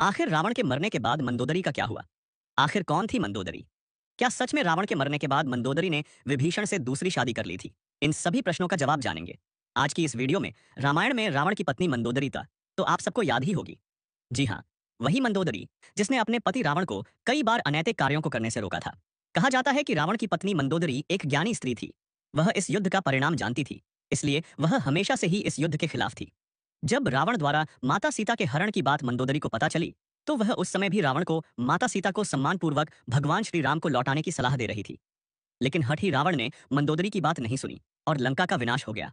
आखिर रावण के मरने के बाद मंदोदरी का क्या हुआ? आखिर कौन थी मंदोदरी? क्या सच में रावण के मरने के बाद मंदोदरी ने विभीषण से दूसरी शादी कर ली थी? इन सभी प्रश्नों का जवाब जानेंगे आज की इस वीडियो में। रामायण में रावण की पत्नी मंदोदरी था, तो आप सबको याद ही होगी। जी हाँ, वही मंदोदरी जिसने अपने पति रावण को कई बार अनैतिक कार्यों को करने से रोका था। कहा जाता है कि रावण की पत्नी मंदोदरी एक ज्ञानी स्त्री थी। वह इस युद्ध का परिणाम जानती थी, इसलिए वह हमेशा से ही इस युद्ध के खिलाफ थी। जब रावण द्वारा माता सीता के हरण की बात मंदोदरी को पता चली, तो वह उस समय भी रावण को माता सीता को सम्मानपूर्वक भगवान श्री राम को लौटाने की सलाह दे रही थी। लेकिन हठी रावण ने मंदोदरी की बात नहीं सुनी और लंका का विनाश हो गया।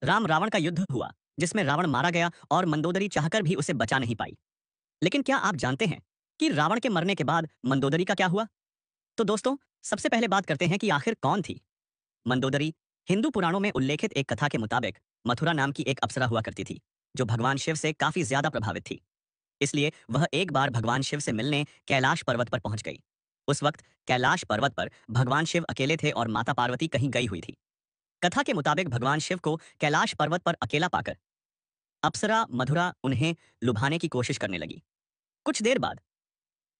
राम रावण का युद्ध हुआ, जिसमें रावण मारा गया और मंदोदरी चाहकर भी उसे बचा नहीं पाई। लेकिन क्या आप जानते हैं कि रावण के मरने के बाद मंदोदरी का क्या हुआ? तो दोस्तों, सबसे पहले बात करते हैं कि आखिर कौन थी मंदोदरी। हिंदू पुराणों में उल्लेखित एक कथा के मुताबिक मथुरा नाम की एक अप्सरा हुआ करती थी, जो भगवान शिव से काफी ज्यादा प्रभावित थी। इसलिए वह एक बार भगवान शिव से मिलने कैलाश पर्वत पर पहुंच गई। उस वक्त कैलाश पर्वत पर भगवान शिव अकेले थे और माता पार्वती कहीं गई हुई थी। कथा के मुताबिक भगवान शिव को कैलाश पर्वत पर अकेला पाकर अप्सरा मधुरा उन्हें लुभाने की कोशिश करने लगी। कुछ देर बाद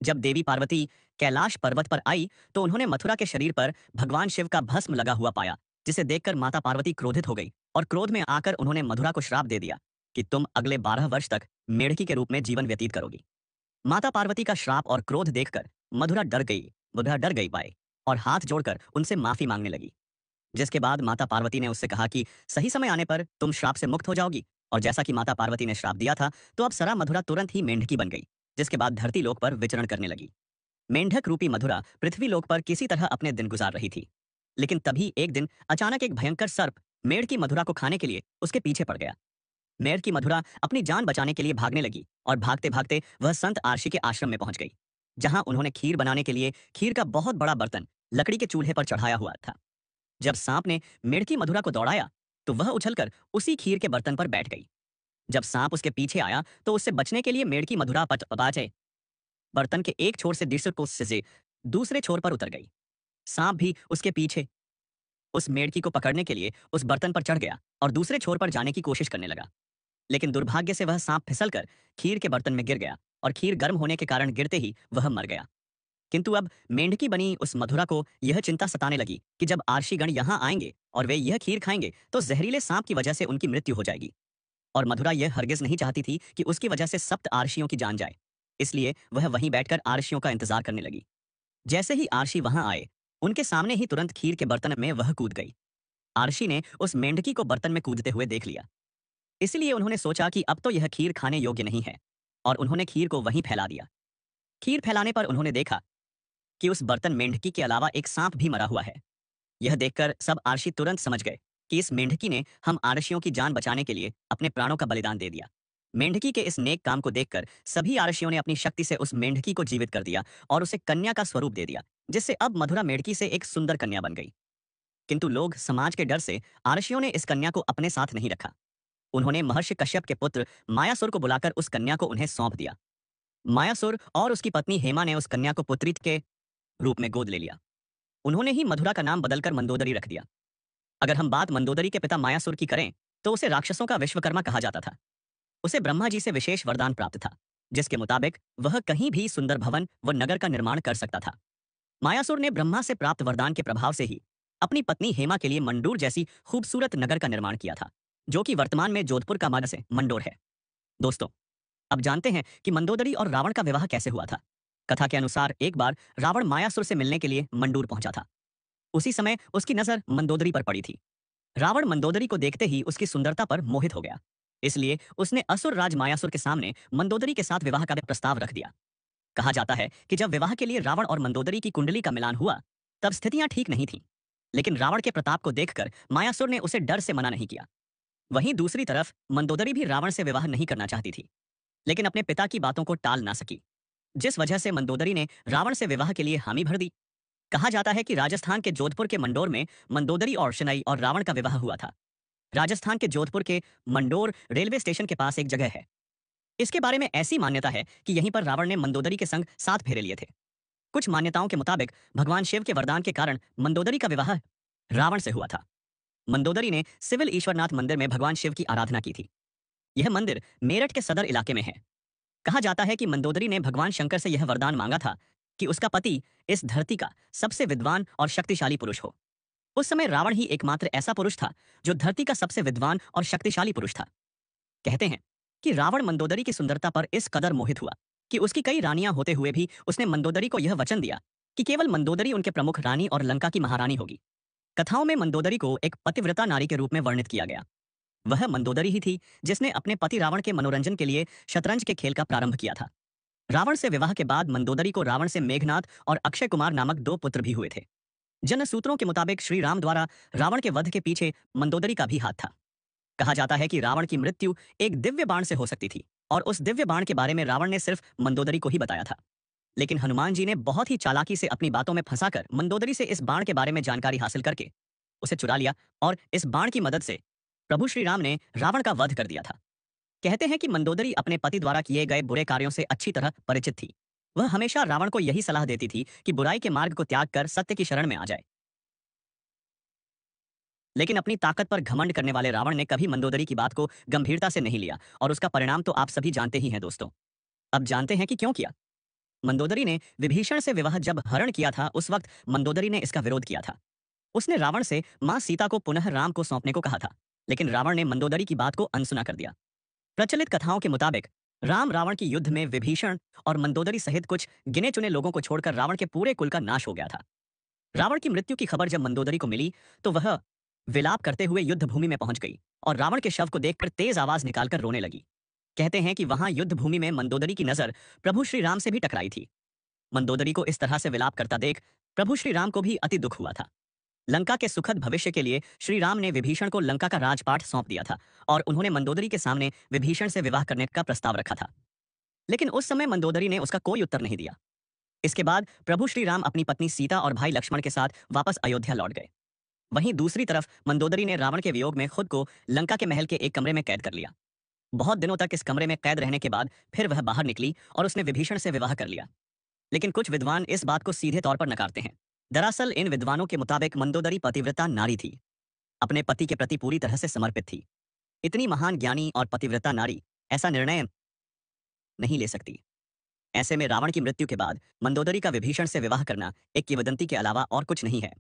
जब देवी पार्वती कैलाश पर्वत पर आई, तो उन्होंने मथुरा के शरीर पर भगवान शिव का भस्म लगा हुआ पाया, जिसे देखकर माता पार्वती क्रोधित हो गई और क्रोध में आकर उन्होंने मधुरा को श्राप दे दिया कि तुम अगले 12 वर्ष तक मेढ़की के रूप में जीवन व्यतीत करोगी। माता पार्वती का श्राप और क्रोध देखकर मधुरा डर गई पाए और हाथ जोड़कर उनसे माफी मांगने लगी। जिसके बाद माता पार्वती ने उससे कहा कि सही समय आने पर तुम श्राप से मुक्त हो जाओगी। और जैसा कि माता पार्वती ने श्राप दिया था, तो अब सरा मधुरा तुरंत ही मेंढकी बन गई, जिसके बाद धरती लोक पर विचरण करने लगी। मेंढक रूपी मधुरा पृथ्वी लोक पर किसी तरह अपने दिन गुजार रही थी। लेकिन तभी एक दिन अचानक एक भयंकर सर्प मेढ़ की मधुरा को खाने के लिए उसके पीछे पड़ गया। मेढ़ की मधुरा अपनी जान बचाने के लिए भागने लगी और भागते भागते वह संत आरशी के आश्रम में पहुंच गई, जहां उन्होंने खीर बनाने के लिए खीर का बहुत बड़ा बर्तन लकड़ी के चूल्हे पर चढ़ाया हुआ था। जब सांप ने मेढ़ की मधुरा को दौड़ाया, तो वह उछलकर उसी खीर के बर्तन पर बैठ गई। जब सांप उसके पीछे आया, तो उससे बचने के लिए मेढ़ की मधुरा पपाचे बर्तन के एक छोर से दूसरे कोस से दूसरे छोर पर उतर गई। सांप भी उसके पीछे उस मेढ़की को पकड़ने के लिए उस बर्तन पर चढ़ गया और दूसरे छोर पर जाने की कोशिश करने लगा। लेकिन दुर्भाग्य से वह सांप फिसलकर खीर के बर्तन में गिर गया और खीर गर्म होने के कारण गिरते ही वह मर गया। किंतु अब मेंढकी बनी उस मधुरा को यह चिंता सताने लगी कि जब आर्षीगण यहाँ आएंगे और वे यह खीर खाएंगे, तो जहरीले सांप की वजह से उनकी मृत्यु हो जाएगी। और मधुरा यह हरगिज नहीं चाहती थी कि उसकी वजह से सप्त आर्षियों की जान जाए। इसलिए वह वहीं बैठकर आर्षियों का इंतजार करने लगी। जैसे ही आर्षी वहां आए, उनके सामने ही तुरंत खीर के बर्तन में वह कूद गई। आर्षी ने उस मेंढकी को बर्तन में कूदते हुए देख लिया, इसलिए उन्होंने सोचा कि अब तो यह खीर खाने योग्य नहीं है, और उन्होंने खीर को वहीं फैला दिया। खीर फैलाने पर उन्होंने देखा कि उस बर्तन मेंढकी के अलावा एक सांप भी मरा हुआ है। यह देखकर सब आर्षी तुरंत समझ गए कि इस मेंढकी ने हम आर्षियों की जान बचाने के लिए अपने प्राणों का बलिदान दे दिया। मेंढकी के इस नेक काम को देखकर सभी आर्षियों ने अपनी शक्ति से उस मेंढकी को जीवित कर दिया और उसे कन्या का स्वरूप दे दिया, जिससे अब मधुरा मेढकी से एक सुंदर कन्या बन गई। किंतु लोग समाज के डर से आर्षियों ने इस कन्या को अपने साथ नहीं रखा। उन्होंने महर्षि कश्यप के पुत्र मायासुर को बुलाकर उस कन्या को उन्हें सौंप दिया। मायासुर और उसकी पत्नी हेमा ने उस कन्या को पुत्री के रूप में गोद ले लिया। उन्होंने ही मधुरा का नाम बदलकर मंदोदरी रख दिया। अगर हम बात मंदोदरी के पिता मायासुर की करें, तो उसे राक्षसों का विश्वकर्मा कहा जाता था। उसे ब्रह्मा जी से विशेष वरदान प्राप्त था, जिसके मुताबिक वह कहीं भी सुंदर भवन व नगर का निर्माण कर सकता था। मायासुर ने ब्रह्मा से प्राप्त वरदान के प्रभाव से ही अपनी पत्नी हेमा के लिए मंडूर जैसी खूबसूरत नगर का निर्माण किया था, जो कि वर्तमान में जोधपुर का मध्य से मंडोर है। दोस्तों, अब जानते हैं कि मंदोदरी और रावण का विवाह कैसे हुआ था। कथा के अनुसार एक बार रावण मायासुर से मिलने के लिए मंडूर पहुंचा था। उसी समय उसकी नजर मंदोदरी पर पड़ी थी। रावण मंदोदरी को देखते ही उसकी सुंदरता पर मोहित हो गया, इसलिए उसने असुर राज मायासुर के सामने मंदोदरी के साथ विवाह का प्रस्ताव रख दिया। कहा जाता है कि जब विवाह के लिए रावण और मंदोदरी की कुंडली का मिलान हुआ, तब स्थितियां ठीक नहीं थीं। लेकिन रावण के प्रताप को देखकर मायासुर ने उसे डर से मना नहीं किया। वहीं दूसरी तरफ मंदोदरी भी रावण से विवाह नहीं करना चाहती थी, लेकिन अपने पिता की बातों को टाल ना सकी, जिस वजह से मंदोदरी ने रावण से विवाह के लिए हामी भर दी। कहा जाता है कि राजस्थान के जोधपुर के मंडोर में मंदोदरी और शनई और रावण का विवाह हुआ था। राजस्थान के जोधपुर के मंडोर रेलवे स्टेशन के पास एक जगह है। इसके बारे में ऐसी मान्यता है कि यहीं पर रावण ने मंदोदरी के संग 7 फेरे लिए थे। कुछ मान्यताओं के मुताबिक भगवान शिव के वरदान के कारण मंदोदरी का विवाह रावण से हुआ था। मंदोदरी ने सिविल ईश्वरनाथ मंदिर में भगवान शिव की आराधना की थी। यह मंदिर मेरठ के सदर इलाके में है। कहा जाता है कि मंदोदरी ने भगवान शंकर से यह वरदान मांगा था कि उसका पति इस धरती का सबसे विद्वान और शक्तिशाली पुरुष हो। उस समय रावण ही एकमात्र ऐसा पुरुष था जो धरती का सबसे विद्वान और शक्तिशाली पुरुष था। कहते हैं कि रावण मंदोदरी की सुंदरता पर इस कदर मोहित हुआ कि उसकी कई रानियां होते हुए भी उसने मंदोदरी को यह वचन दिया कि केवल मंदोदरी उनके प्रमुख रानी और लंका की महारानी होगी। कथाओं में मंदोदरी को एक पतिव्रता नारी के रूप में वर्णित किया गया। वह मंदोदरी ही थी जिसने अपने पति रावण के मनोरंजन के लिए शतरंज के खेल का प्रारंभ किया था। रावण से विवाह के बाद मंदोदरी को रावण से मेघनाद और अक्षय कुमार नामक दो पुत्र भी हुए थे। जन सूत्रों के मुताबिक श्री राम द्वारा रावण के वध के पीछे मंदोदरी का भी हाथ था। कहा जाता है कि रावण की मृत्यु एक दिव्य बाण से हो सकती थी और उस दिव्य बाण के बारे में रावण ने सिर्फ मंदोदरी को ही बताया था। लेकिन हनुमान जी ने बहुत ही चालाकी से अपनी बातों में फंसाकर मंदोदरी से इस बाण के बारे में जानकारी हासिल करके उसे चुरा लिया और इस बाण की मदद से प्रभु श्री राम ने रावण का वध कर दिया था। कहते हैं कि मंदोदरी अपने पति द्वारा किए गए बुरे कार्यों से अच्छी तरह परिचित थी। वह हमेशा रावण को यही सलाह देती थी कि बुराई के मार्ग को त्याग कर सत्य की शरण में आ जाए। लेकिन अपनी ताकत पर घमंड करने वाले रावण ने कभी मंदोदरी की बात को गंभीरता से नहीं लिया और उसका परिणाम तो आप सभी जानते ही हैं दोस्तों। अब जानते हैं कि क्यों किया। मंदोदरी ने विभीषण से विवाह जब हरण किया था उस वक्त मंदोदरी ने इसका विरोध किया था। उसने रावण से मां सीता को पुनः राम को सौंपने को कहा था, लेकिन रावण ने मंदोदरी की बात को अनसुना कर दिया। प्रचलित कथाओं के मुताबिक राम रावण की युद्ध में विभीषण और मंदोदरी सहित कुछ गिने चुने लोगों को छोड़कर रावण के पूरे कुल का नाश हो गया था। रावण की मृत्यु की खबर जब मंदोदरी को मिली तो वह विलाप करते हुए युद्ध भूमि में पहुंच गई और रावण के शव को देखकर तेज आवाज निकालकर रोने लगी। कहते हैं कि वहां युद्ध भूमि में मंदोदरी की नजर प्रभु श्री राम से भी टकराई थी। मंदोदरी को इस तरह से विलाप करता देख प्रभु श्री राम को भी अति दुख हुआ था। लंका के सुखद भविष्य के लिए श्री राम ने विभीषण को लंका का राजपाट सौंप दिया था और उन्होंने मंदोदरी के सामने विभीषण से विवाह करने का प्रस्ताव रखा था। लेकिन उस समय मंदोदरी ने उसका कोई उत्तर नहीं दिया। इसके बाद प्रभु श्री राम अपनी पत्नी सीता और भाई लक्ष्मण के साथ वापस अयोध्या लौट गए। वहीं दूसरी तरफ मंदोदरी ने रावण के वियोग में खुद को लंका के महल के एक कमरे में कैद कर लिया। बहुत दिनों तक इस कमरे में कैद रहने के बाद फिर वह बाहर निकली और उसने विभीषण से विवाह कर लिया। लेकिन कुछ विद्वान इस बात को सीधे तौर पर नकारते हैं। दरअसल इन विद्वानों के मुताबिक मंदोदरी पतिव्रता नारी थी, अपने पति के प्रति पूरी तरह से समर्पित थी। इतनी महान ज्ञानी और पतिव्रता नारी ऐसा निर्णय नहीं ले सकती। ऐसे में रावण की मृत्यु के बाद मंदोदरी का विभीषण से विवाह करना एक किंवदंती के अलावा और कुछ नहीं है।